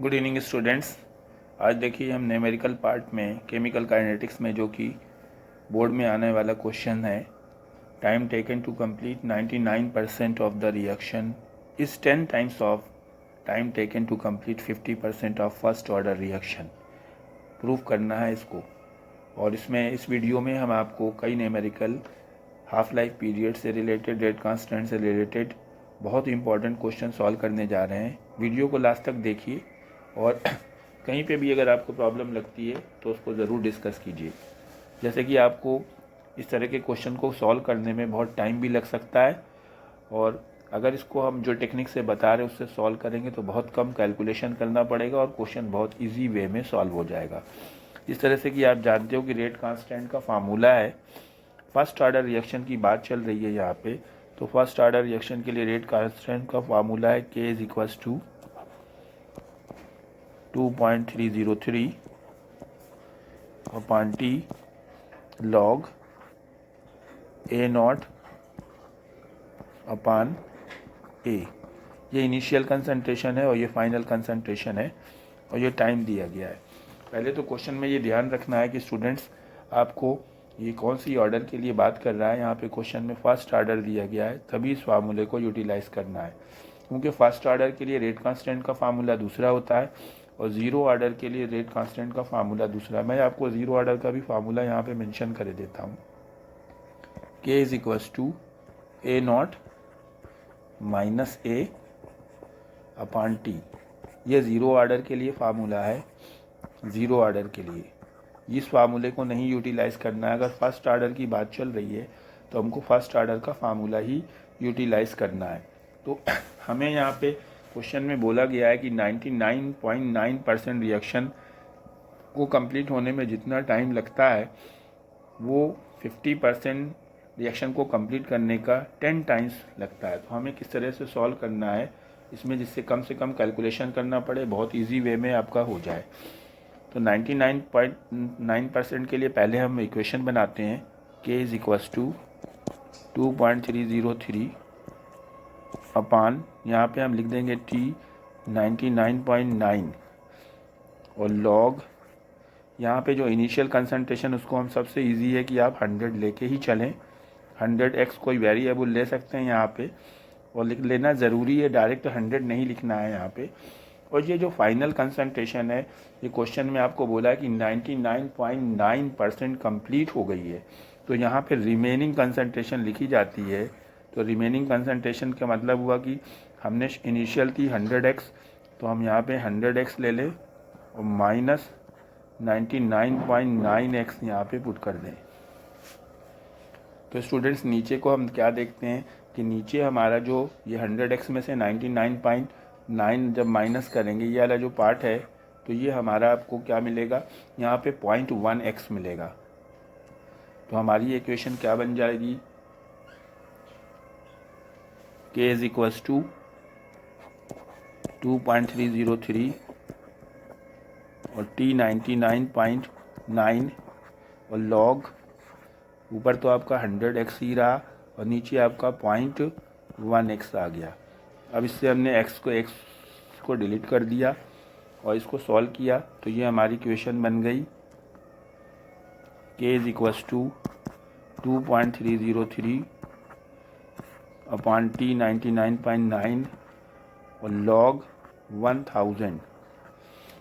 Good evening students. आज देखिए हम न्यूमेरिकल पार्ट में केमिकल काइनेटिक्स में जो कि बोर्ड में आने वाला क्वेश्चन है, time taken to complete 99% of the reaction is 10 times of time taken to complete 50% of first order reaction. Proof करना है इसको। और इसमें इस वीडियो में हम आपको कई न्यूमेरिकल हाफ लाइफ पीरियड से रिलेटेड, रेट कांस्टेंट से रिलेटेड बहुत इंपॉर्टेंट क्वेश्चन सॉल्व करने जा रहे हैं। वीडियो को लास्ट तक देखिए और कहीं पे भी अगर आपको प्रॉब्लम लगती है तो उसको ज़रूर डिस्कस कीजिए। जैसे कि आपको इस तरह के क्वेश्चन को सॉल्व करने में बहुत टाइम भी लग सकता है, और अगर इसको हम जो टेक्निक से बता रहे हैं उससे सॉल्व करेंगे तो बहुत कम कैलकुलेशन करना पड़ेगा और क्वेश्चन बहुत इजी वे में सॉल्व हो जाएगा। इस तरह से कि आप जानते हो कि रेट कांस्टेंट का फार्मूला है, फर्स्ट ऑर्डर रिएक्शन की बात चल रही है यहाँ पे, तो फर्स्ट ऑर्डर रिएक्शन के लिए रेट कांस्टेंट का फार्मूला है K is equals to 2.303 upon T log A0 upon A। ये इनिशियल कंसंट्रेशन है और ये फाइनल कंसंट्रेशन है और ये टाइम दिया गया है। पहले तो क्वेश्चन में ये ध्यान रखना है कि स्टूडेंट्स आपको ये कौन सी ऑर्डर के लिए बात कर रहा है। यहाँ पे क्वेश्चन में फर्स्ट ऑर्डर दिया गया है, तभी इस फार्मूले को यूटिलाइज करना है, क्योंकि फर्स्ट ऑर्डर के लिए रेट कांस्टेंट का फार्मूला दूसरा होता है और ज़ीरो ऑर्डर के लिए रेट कांस्टेंट का फार्मूला दूसरा। मैं आपको ज़ीरो ऑर्डर का भी फार्मूला यहाँ पे मेंशन कर देता हूँ। K is equals to A0 minus A upon T। ये ज़ीरो ऑर्डर के लिए फार्मूला है, ज़ीरो ऑर्डर के लिए। इस फार्मूले को नहीं यूटिलाइज़ करना है। अगर फर्स्ट ऑर्डर की बात चल रही है तो हमको फर्स्ट ऑर्डर का फार्मूला ही यूटिलाइज़ करना है। तो हमें यहाँ पे क्वेश्चन में बोला गया है कि 99.9% रिएक्शन को कंप्लीट होने में जितना टाइम लगता है वो 50% रिएक्शन को कंप्लीट करने का 10 टाइम्स लगता है। तो हमें किस तरह से सॉल्व करना है इसमें, जिससे कम से कम कैलकुलेशन करना पड़े, बहुत इजी वे में आपका हो जाए। तो 99.9% के लिए पहले हम इक्वेशन बनाते हैं। K इज इक्वल्स टू 2.303 अपान, यहाँ पे हम लिख देंगे T 99.9 और लॉग, यहाँ पे जो इनिशियल कंसंट्रेशन उसको हम सबसे इजी है कि आप 100 लेके ही चलें। 100x कोई वेरिएबल ले सकते हैं यहाँ पे और लिख लेना ज़रूरी है, डायरेक्ट 100 नहीं लिखना है यहाँ पे। और ये जो फाइनल कंसंट्रेशन है, ये क्वेश्चन में आपको बोला है कि 99.9% कंप्लीट हो गई है, तो यहाँ पे रिमेनिंग कंसंट्रेशन लिखी जाती है। तो रिमेनिंग कंसंट्रेशन का मतलब हुआ कि हमने इनिशियल थी 100x, तो हम यहाँ पे 100x ले लें और माइनस 99.9x यहाँ पे पुट कर दें। तो स्टूडेंट्स नीचे को हम क्या देखते हैं कि नीचे हमारा जो ये 100x में से 99.9 जब माइनस करेंगे, ये वाला जो पार्ट है, तो ये हमारा आपको क्या मिलेगा, यहाँ पे 0.1x मिलेगा। तो हमारी इक्वेशन क्या बन जाएगी, K इज इक्वल्स टू 2.303 और T 99.9 और लॉग, ऊपर तो आपका 100x ही रहा और नीचे आपका 0.1x आ गया। अब इससे हमने x को डिलीट कर दिया और इसको सॉल्व किया, तो ये हमारी इक्वेशन बन गई। K is equals to 2.303 upon T 99.9 और लॉग 1000।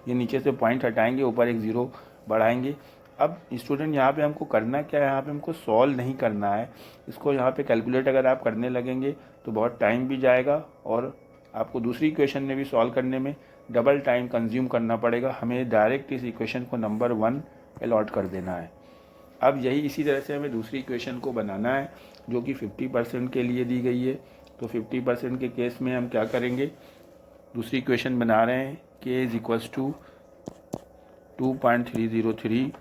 ये नीचे से पॉइंट हटाएंगे, ऊपर एक ज़ीरो बढ़ाएंगे। अब स्टूडेंट यहाँ पे हमको करना क्या है, यहाँ पे हमको सॉल्व नहीं करना है इसको। यहाँ पे कैलकुलेट अगर आप करने लगेंगे तो बहुत टाइम भी जाएगा और आपको दूसरी इक्वेशन में भी सॉल्व करने में डबल टाइम कंज्यूम करना पड़ेगा। हमें डायरेक्ट इस इक्वेशन को नंबर 1 अलॉट कर देना है। अब यही इसी तरह से हमें दूसरी इक्वेशन को बनाना है जो कि 50% के लिए दी गई है। तो 50% के केस में हम क्या करेंगे, दूसरी इक्वेशन बना रहे हैं, K is equals to 2.303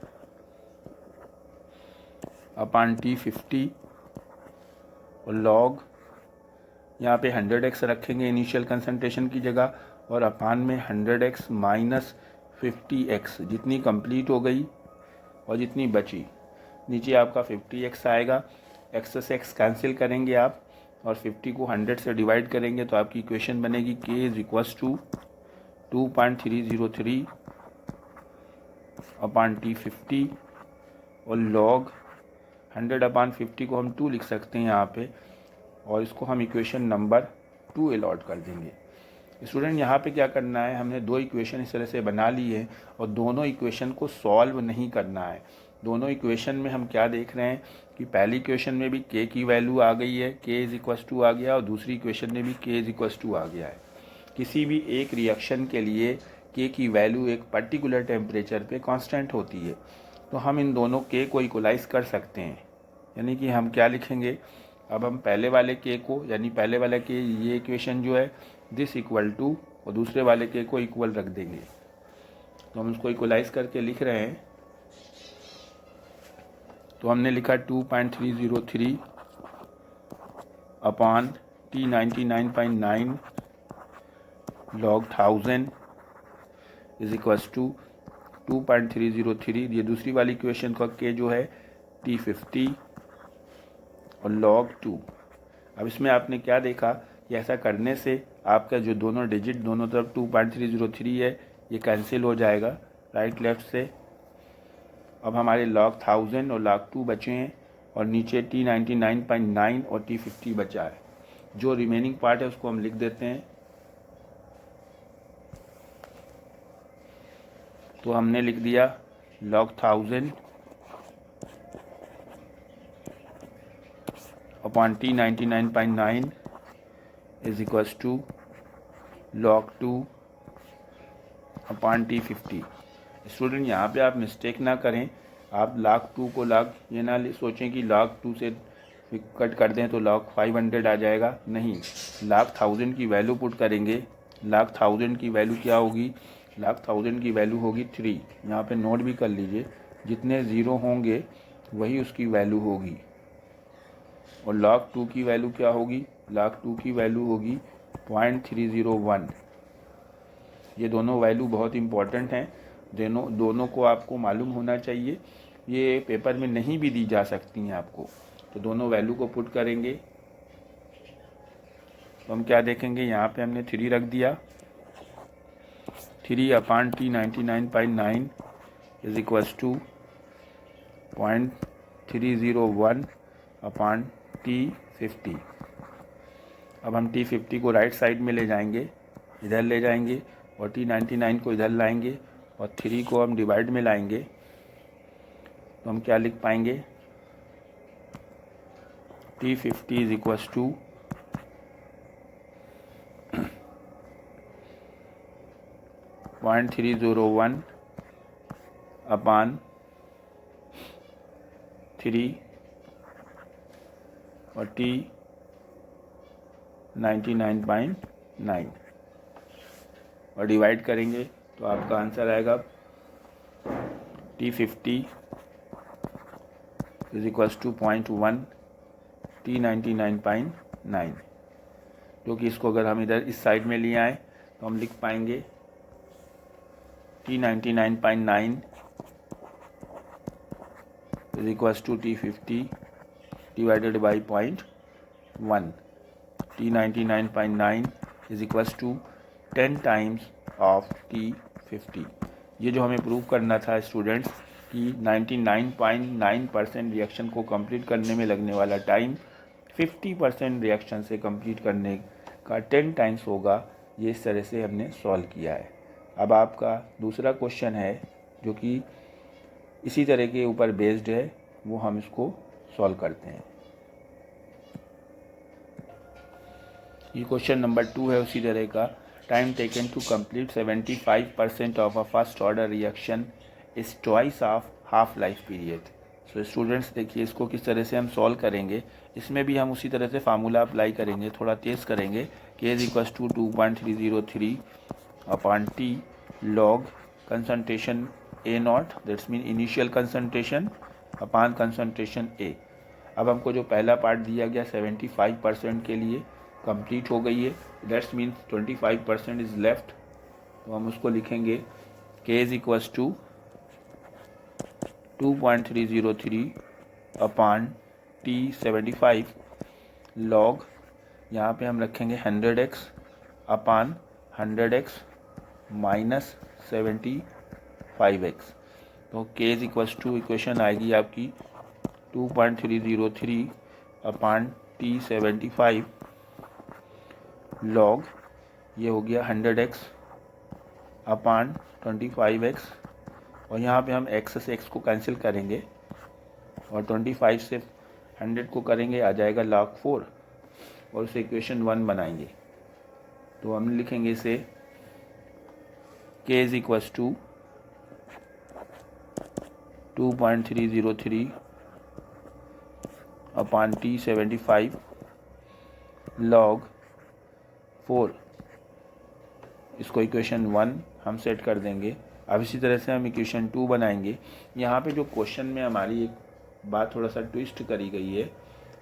upon T 50 और लॉग, यहाँ पे 100x रखेंगे इनिशियल कंसंट्रेशन की जगह और अपान में 100x माइनस 50x, जितनी कंप्लीट हो गई और जितनी बची, नीचे आपका 50x आएगा। x से x कैंसिल करेंगे आप और 50 को 100 से डिवाइड करेंगे तो आपकी इक्वेशन बनेगी K is equals to 2.303 upon T50 और लॉग 100/50 को हम 2 लिख सकते हैं यहाँ पे, और इसको हम इक्वेशन नंबर 2 अलॉट कर देंगे। स्टूडेंट यहाँ पे क्या करना है, हमने 2 इक्वेशन इस तरह से बना ली है और दोनों इक्वेशन को सॉल्व नहीं करना है। दोनों इक्वेशन में हम क्या देख रहे हैं कि पहली इक्वेशन में भी k की वैल्यू आ गई है, k आ गया, और दूसरी इक्वेशन में भी k आ गया है। किसी भी एक रिएक्शन के लिए k की वैल्यू एक पर्टिकुलर टेम्परेचर पे कांस्टेंट होती है, तो हम इन दोनों k को इक्वलाइज कर सकते हैं। यानी कि हम क्या लिखेंगे, अब हम पहले वाले k को, यानी पहले वाले k ये इक्वेशन जो है दिस इक्वल टू, और दूसरे वाले k को इक्वल रख देंगे। तो हम उसको इक्वलाइज करके लिख रहे हैं। तो हमने लिखा 2.303 upon T99.9 log 1000 is equals to 2.303। ये दूसरी वाली इक्वेशन का k जो है T50 और log 2। अब इसमें आपने क्या देखा कि ऐसा करने से आपका जो दोनों डिजिट दोनों तरफ 2.303 है ये कैंसिल हो जाएगा राइट लेफ्ट से। अब हमारे log 1000 और log 2 बचे हैं और नीचे T99.9 और T50 बचा है। जो रिमेनिंग पार्ट है उसको हम लिख देते हैं। तो हमने लिख दिया log 1000 upon T99.9 is equals to log 2 upon T50। Student यहाँ पे आप मिस्टेक ना करें, आप log 2 को log ये ना सोचें कि log 2 से कट कर दें तो log 500 आ जाएगा। नहीं, log 1000 की वैल्यू पुट करेंगे। log 1000 की वैल्यू क्या होगी, log 1000 की वैल्यू होगी 3। यहाँ पे नोट भी कर लीजिए, जितने ज़ीरो होंगे वही उसकी वैल्यू होगी। और log 2 की वैल्यू क्या होगी, log 2 की वैल्यू होगी 0.301। ये दोनों वैल्यू बहुत इंपॉर्टेंट हैं, दोनों को आपको मालूम होना चाहिए। ये पेपर में नहीं भी दी जा सकती हैं आपको। तो दोनों वैल्यू को पुट करेंगे तो हम क्या देखेंगे, यहाँ पे हमने 3 रख दिया। 3 upon T99.9 is equals to 0.301 upon T50। अब हम T50 को राइट साइड में ले जाएंगे, इधर ले जाएंगे, और T99 को इधर लाएंगे और 3 को हम डिवाइड में लाएंगे। तो हम क्या लिख पाएंगे, T50 is equals to 0.301 upon 3 और T99.9 और डिवाइड करेंगे तो आपका आंसर आएगा T50 is equals to 0.1 T99.9। क्योंकि इसको अगर हम इधर इस साइड में ले आए तो हम लिख पाएंगे T99.9 is equals to T50 divided by 0.1। T99.9 is equals to 10 times of T50। ये जो हमें प्रूव करना था स्टूडेंट्स कि 99.9% रिएक्शन को कंप्लीट करने में लगने वाला टाइम 50% रिएक्शन से कंप्लीट करने का 10 टाइम्स होगा। ये इस तरह से हमने सॉल्व किया है। अब आपका दूसरा क्वेश्चन है जो कि इसी तरह के ऊपर बेस्ड है, वो हम इसको सॉल्व करते हैं। ये क्वेश्चन नंबर 2 है उसी तरह का। Time taken to complete 75% of a first order reaction is twice of half life period. So students देखिए इसको किस तरह से हम सॉल्व करेंगे। इसमें भी हम उसी तरह से फार्मूला अप्लाई करेंगे, थोड़ा तेज़ करेंगे। K is equals to 2.303 upon T log concentration A0, that's mean initial concentration upon concentration A। अब हमको जो पहला पार्ट दिया गया 75% के लिए कंप्लीट हो गई है, दैट्स मीन 25% इज लेफ्ट। तो हम उसको लिखेंगे K is equals to 2.303 upon T75 log, यहाँ पे हम रखेंगे 100x upon 100x minus 75x। तो k is equals to equation आएगी आपकी 2.303 अपॉन T75 लॉग, ये हो गया 100x अपॉन 25x, और यहाँ पे हम x से x को कैंसिल करेंगे और 25 से 100 को करेंगे, आ जाएगा log 4 और उसे इक्वेशन 1 बनाएंगे। तो हम लिखेंगे इसे k is equals to 2.303 upon T75 log 4, इसको इक्वेशन 1 हम सेट कर देंगे। अब इसी तरह से हम इक्वेशन 2 बनाएंगे। यहाँ पे जो क्वेश्चन में हमारी एक बात थोड़ा सा ट्विस्ट करी गई है,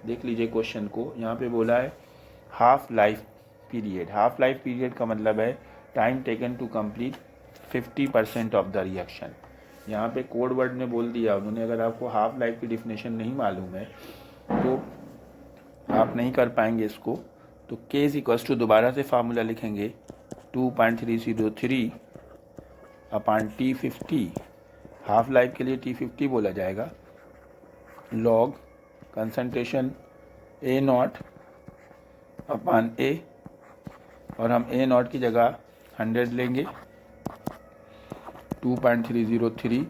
देख लीजिए क्वेश्चन को। यहाँ पे बोला है half life period. Half life period का मतलब है time taken to complete 50% of the reaction. यहाँ पे कोड वर्ड ने बोल दिया उन्होंने, अगर आपको हाफ लाइफ की डिफिनेशन नहीं मालूम है तो आप नहीं कर पाएंगे इसको। तो k इज इक्वल्स टू, दोबारा से फार्मूला लिखेंगे 2.303 अपॉन T50, हाफ लाइफ के लिए T50 बोला जाएगा, log concentration A0 upon A, और हम A0 की जगह 100 लेंगे, 2.303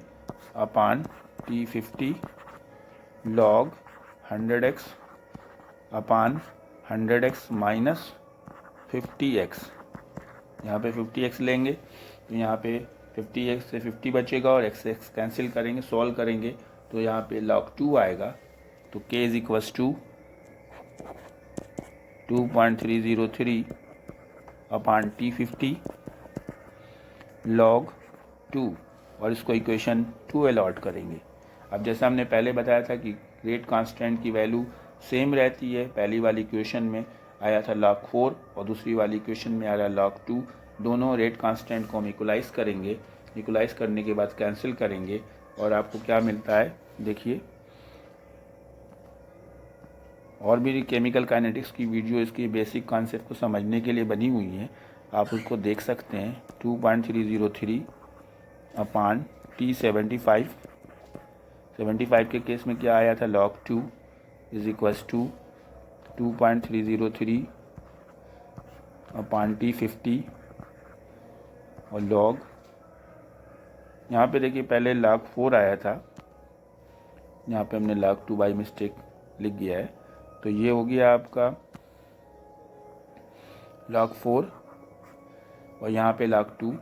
upon T50 log 100x upon 100x minus 50x। यहाँ पे 50x लेंगे तो यहाँ पे 50x से 50 बचेगा और x से x कैंसिल करेंगे, सॉल्व करेंगे तो यहाँ पे log 2 आएगा। तो k is equals to 2.303 upon T50 log 2, और इसको इक्वेशन 2 अलॉट करेंगे। अब जैसा हमने पहले बताया था कि रेट कांस्टेंट की वैल्यू सेम रहती है, पहली वाली इक्वेशन में आया था log 4 और दूसरी वाली इक्वेशन में आ रहा है log 2। दोनों रेट कांस्टेंट को हम इक्वलाइज करेंगे, इक्वलाइज करने के बाद कैंसिल करेंगे और आपको क्या मिलता है देखिए। और भी केमिकल काइनेटिक्स की वीडियो इसकी बेसिक कॉन्सेप्ट को समझने के लिए बनी हुई है, आप उसको देख सकते हैं। 2.303 अपॉन T75, 75 के केस में क्या आया था log 2 is equals to 2.303 upon T50 और log, यहाँ पे देखिए पहले log 4 आया था, यहाँ पे हमने log 2 बाई मिस्टेक लिख गया है, तो ये हो गया आपका log 4 और यहाँ पे log 2।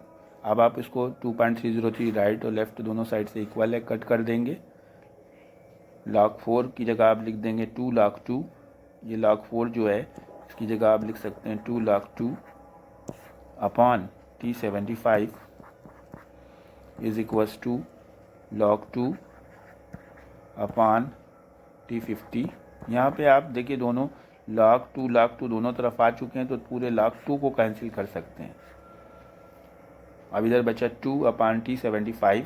अब आप इसको 2.303 राइट और लेफ़्ट दोनों साइड से इक्वल है, कट कर देंगे। log 4 की जगह आप लिख देंगे 2 log 2, ये log 4 जो है इसकी जगह आप लिख सकते हैं 2 log 2 upon T75 is equals to log 2 upon T50। यहाँ पे आप देखिए दोनों log 2 दोनों तरफ आ चुके हैं, तो पूरे log 2 को कैंसिल कर सकते हैं। अब इधर बचा 2 upon T75,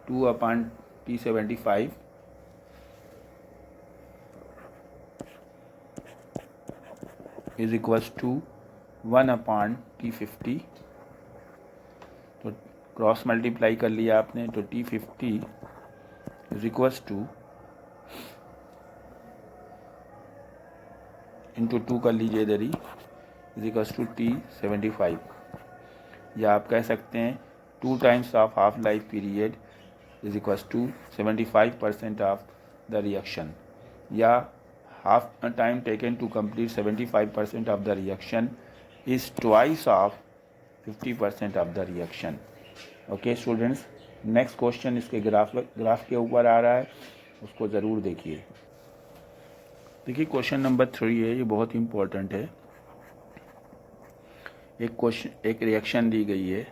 2 upon T75 is equals to 1 upon T50, तो क्रॉस मल्टीप्लाई कर लिया आपने, तो T50 is equals two into 2 कर लीजिए इधर ही, इज इक्वल्स टू T75, या आप कह सकते हैं 2 times of half life period is equals to 75% of the reaction, या half time taken to complete 75% of the reaction is twice of 50% of the reaction. Okay students, next question इसके graph के ऊपर आ रहा है, उसको ज़रूर देखिए। देखिए क्वेश्चन नंबर 3 है, ये बहुत इम्पोर्टेंट है। एक रिएक्शन दी गई है,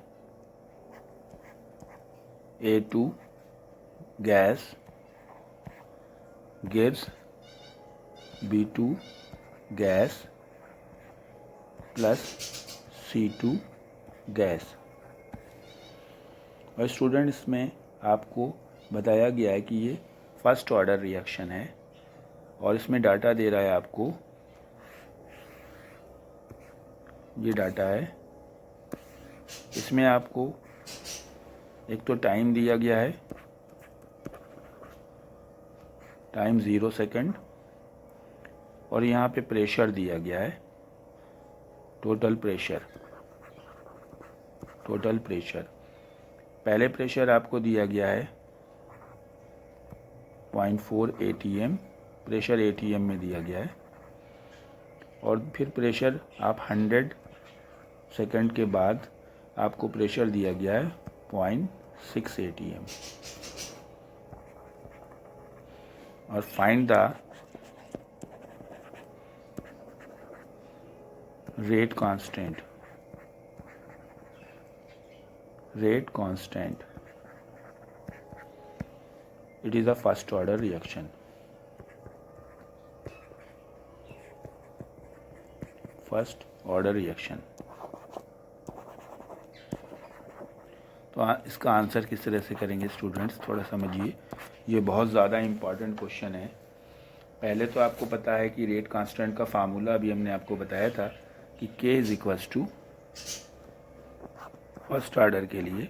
A2 gas gives B2 gas plus C2 gas. और स्टूडेंट इसमें आपको बताया गया है कि ये फर्स्ट ऑर्डर रिएक्शन है और इसमें डाटा दे रहा है आपको, ये डाटा है इसमें आपको एक तो टाइम दिया गया है, टाइम 0 सेकंड, और यहाँ पे प्रेशर दिया गया है, टोटल प्रेशर। पहले प्रेशर आपको दिया गया है 0.4 ATM, प्रेशर ATM में दिया गया है, और फिर प्रेशर आप 100 सेकंड के बाद आपको प्रेशर दिया गया है 0.6 ATM। और find the rate constant. It is a first order reaction। तो इसका आंसर किस तरह से करेंगे स्टूडेंट्स, थोड़ा समझिए। ये बहुत ज़्यादा इम्पॉर्टेंट क्वेश्चन है। पहले तो आपको पता है कि रेट कांस्टेंट का फार्मूला अभी हमने आपको बताया था कि K is equals to first order के लिए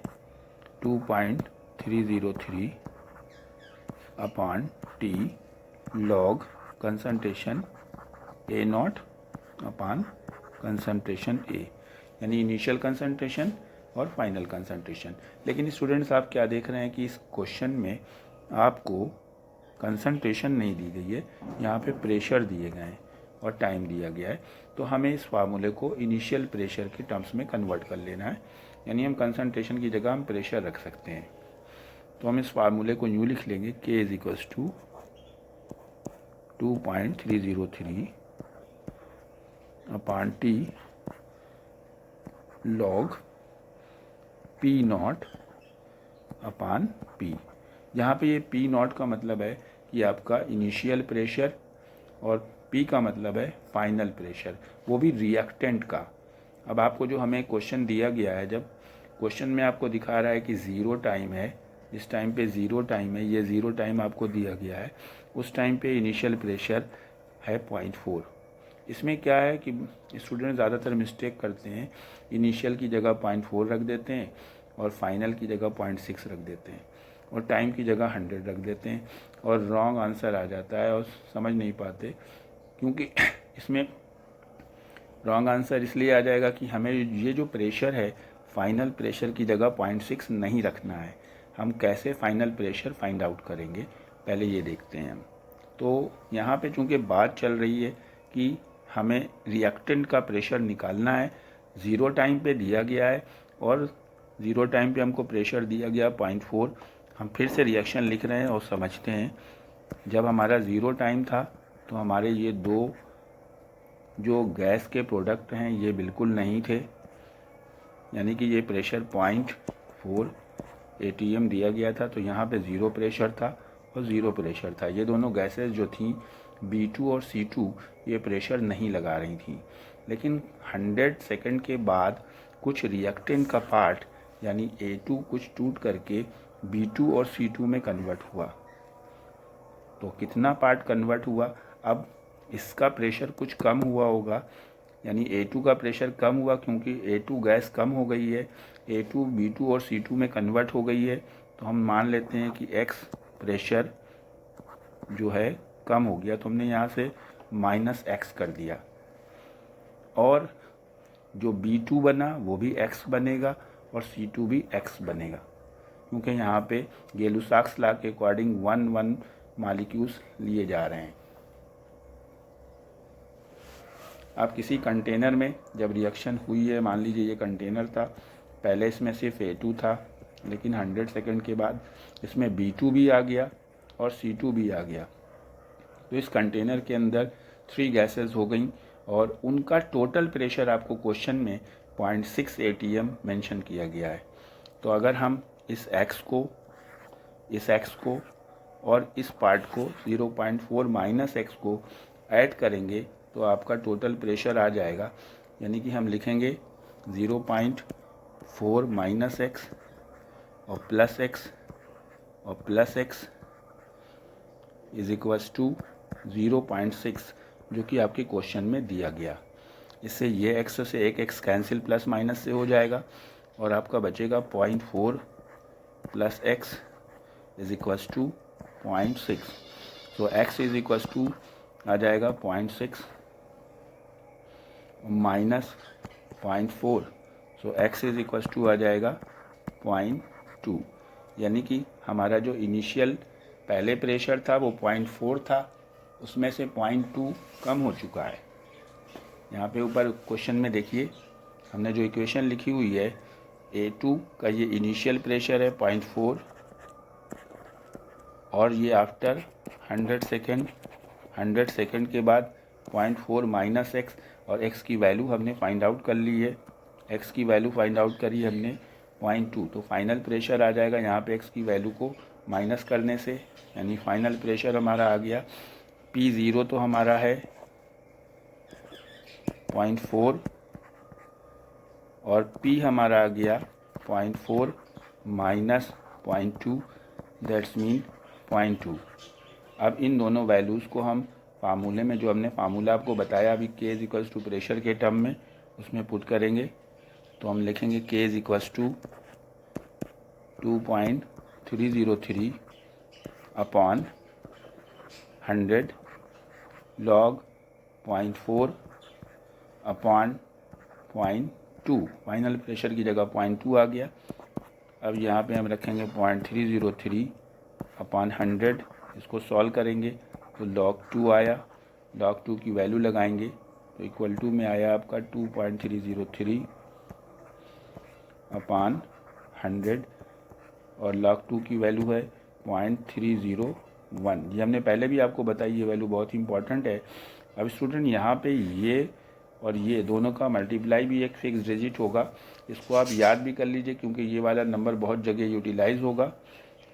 2.303 upon T log concentration A0 upon concentration A, यानी इनिशियल कंसंट्रेशन और फाइनल कंसंट्रेशन। लेकिन स्टूडेंट्स आप क्या देख रहे हैं कि इस क्वेश्चन में आपको कंसंट्रेशन नहीं दी गई है, यहाँ पे प्रेशर दिए गए हैं और टाइम दिया गया है। तो हमें इस फार्मूले को इनिशियल प्रेशर के टर्म्स में कन्वर्ट कर लेना है, यानी हम कंसंट्रेशन की जगह हम प्रेशर रख सकते हैं। तो हम इस फार्मूले को यूँ लिख लेंगे, K is equals to 2.303 upon T log P0 upon P। यहाँ पे ये P0 का मतलब है कि आपका इनिशियल प्रेशर, और P का मतलब है फाइनल प्रेशर, वो भी रिएक्टेंट का। अब आपको जो हमें क्वेश्चन दिया गया है, जब क्वेश्चन में आपको दिखा रहा है कि 0 टाइम है, जिस टाइम पे 0 टाइम है, ये 0 टाइम आपको दिया गया है, उस टाइम पे इनिशियल प्रेशर है 0.4। इसमें क्या है कि स्टूडेंट ज़्यादातर मिस्टेक करते हैं, इनिशियल की जगह 0.4 रख देते हैं और फाइनल की जगह 0.6 रख देते हैं, और टाइम की जगह 100 रख देते हैं, और रॉन्ग आंसर आ जाता है और समझ नहीं पाते। क्योंकि इसमें रॉन्ग आंसर इसलिए आ जाएगा कि हमें ये जो प्रेशर है, फाइनल प्रेशर की जगह 0.6 नहीं रखना है। हम कैसे फाइनल प्रेशर फाइंड आउट करेंगे, पहले ये देखते हैं हम। तो यहाँ पे चूँकि बात चल रही है कि हमें रिएक्टेंट का प्रेशर निकालना है, 0 टाइम पे दिया गया है, और 0 टाइम पे हमको प्रेशर दिया गया 0.4। हम फिर से रिएक्शन लिख रहे हैं और समझते हैं। जब हमारा 0 टाइम था तो हमारे ये दो जो गैस के प्रोडक्ट हैं ये बिल्कुल नहीं थे, यानी कि ये प्रेशर 0.4 ATM दिया गया था, तो यहाँ पे 0 प्रेशर था और 0 प्रेशर था। ये दोनों गैसेस जो थी B2 और C2, ये प्रेशर नहीं लगा रही थी। लेकिन 100 सेकंड के बाद कुछ रिएक्टेंट का पार्ट यानी A2 कुछ टूट करके B2 और C2 में कन्वर्ट हुआ। तो कितना पार्ट कन्वर्ट हुआ, अब इसका प्रेशर कुछ कम हुआ होगा, यानी A2 का प्रेशर कम हुआ क्योंकि A2 गैस कम हो गई है, A2 B2 और C2 में कन्वर्ट हो गई है। तो हम मान लेते हैं कि X प्रेशर जो है कम हो गया, तो हमने यहाँ से -X कर दिया, और जो B2 बना वो भी X बनेगा और C2 भी X बनेगा, क्योंकि यहाँ पे गेलुसाक्स लॉ के अकॉर्डिंग 1 मॉलिक्यूल्स लिए जा रहे हैं। आप किसी कंटेनर में जब रिएक्शन हुई है, मान लीजिए ये कंटेनर था, पहले इसमें सिर्फ A2 था, लेकिन 100 सेकंड के बाद इसमें B2 भी आ गया और C2 भी आ गया। तो इस कंटेनर के अंदर 3 गैसेस हो गई, और उनका टोटल प्रेशर आपको क्वेश्चन में 0.6 ATM मेंशन किया गया है। तो अगर हम इस X को और इस पार्ट को 0.4 -X को ऐड करेंगे तो आपका टोटल प्रेशर आ जाएगा, यानी कि हम लिखेंगे 0.4 -X और +X और +X इज इक्वल्स टू 0.6, जो कि आपके क्वेश्चन में दिया गया। इससे ये X से एक X कैंसिल प्लस माइनस से हो जाएगा, और आपका बचेगा 0.4 plus X is equals to 0.6। तो एक्स इज इक्वल्स टू आ जाएगा 0.6 minus 0.4, so X is equals to आ जाएगा 0.2। यानी कि हमारा जो इनिशियल पहले प्रेशर था वो 0.4 था, उसमें से 0.2 कम हो चुका है। यहाँ पे ऊपर क्वेश्चन में देखिए हमने जो इक्वेशन लिखी हुई है A2 का ये इनिशियल प्रेशर है 0.4 और ये आफ्टर 100 सेकेंड के बाद 0.4 माइनस एक्स, और x की वैल्यू हमने फाइंड आउट कर ली है। x की वैल्यू फाइंड आउट करी हमने 0.2, तो फाइनल प्रेशर आ जाएगा यहाँ पे x की वैल्यू को माइनस करने से, यानी फाइनल प्रेशर हमारा आ गया P0 तो हमारा है 0.4 और P हमारा आ गया 0.4 माइनस 0.2 दैट्स मीन 0.2। अब इन दोनों वैल्यूज़ को हम फार्मूले में, जो हमने फार्मूला आपको बताया अभी K is equals to pressure के टर्म में, उसमें पुट करेंगे। तो हम लिखेंगे K is equals to 2.303 upon 100 log 0.4 upon 0.2। Final pressure की जगह 0.2 आ गया। अब यहाँ पे हम रखेंगे 0.303 अपॉन 100, इसको सॉल्व करेंगे तो log 2 आया, log 2 की वैल्यू लगाएंगे तो इक्वल टू में आया आपका 2.303 अपॉन 100 और log 2 की वैल्यू है 0.301। ये हमने पहले भी आपको बताई, ये वैल्यू बहुत ही इंपॉर्टेंट है। अब स्टूडेंट यहाँ पे ये और ये दोनों का मल्टीप्लाई भी एक फिक्स डिजिट होगा, इसको आप याद भी कर लीजिए क्योंकि ये वाला नंबर बहुत जगह यूटिलाइज होगा।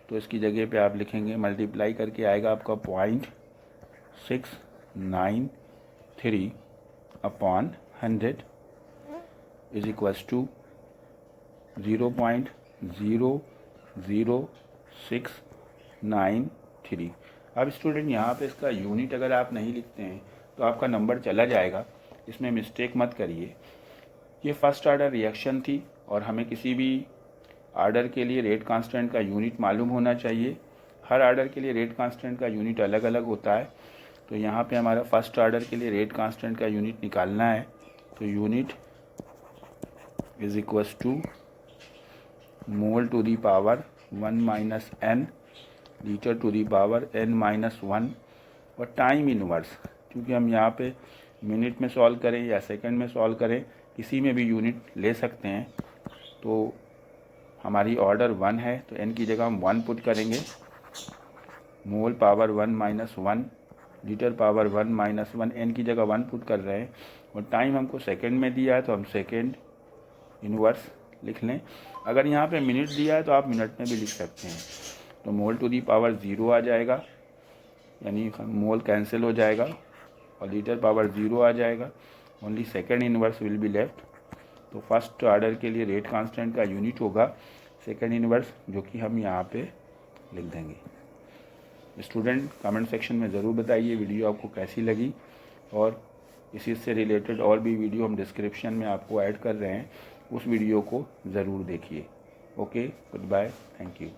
तो इसकी जगह पे आप लिखेंगे, मल्टीप्लाई करके आएगा आपका 0.693 अपॉन 100 इज इक्वल्स टू 0.00693। अब स्टूडेंट यहाँ पे इसका यूनिट अगर आप नहीं लिखते हैं तो आपका नंबर चला जाएगा, इसमें मिस्टेक मत करिए। ये फर्स्ट ऑर्डर रिएक्शन थी और हमें किसी भी आर्डर के लिए रेट कांस्टेंट का यूनिट मालूम होना चाहिए। हर आर्डर के लिए रेट कांस्टेंट का यूनिट अलग अलग होता है। तो यहाँ पे हमारा फर्स्ट ऑर्डर के लिए रेट कांस्टेंट का यूनिट निकालना है। तो unit is equals to mole to the power 1 minus n, litre to the power n minus 1, और टाइम इनवर्स, क्योंकि हम यहाँ पे मिनट में सॉल्व करें या सेकंड में सॉल्व करें, किसी में भी यूनिट ले सकते हैं। तो हमारी ऑर्डर 1 है तो n की जगह हम 1 पुट करेंगे, mole power 1 minus 1, litre power 1 minus 1, n की जगह 1 पुट कर रहे हैं, और टाइम हमको सेकंड में दिया है तो हम सेकंड इनवर्स लिख लें। अगर यहाँ पे मिनट दिया है तो आप मिनट में भी लिख सकते हैं। तो मोल टू दी पावर 0 आ जाएगा, यानी मोल कैंसिल हो जाएगा और लीटर पावर 0 आ जाएगा, only second inverse will be left. तो फर्स्ट ऑर्डर के लिए रेट कांस्टेंट का यूनिट होगा सेकंड इनवर्स, जो कि हम यहाँ पे लिख देंगे। स्टूडेंट कमेंट सेक्शन में ज़रूर बताइए वीडियो आपको कैसी लगी, और इसी से रिलेटेड और भी वीडियो हम डिस्क्रिप्शन में आपको ऐड कर रहे हैं, उस वीडियो को ज़रूर देखिए। Okay, goodbye, thank you.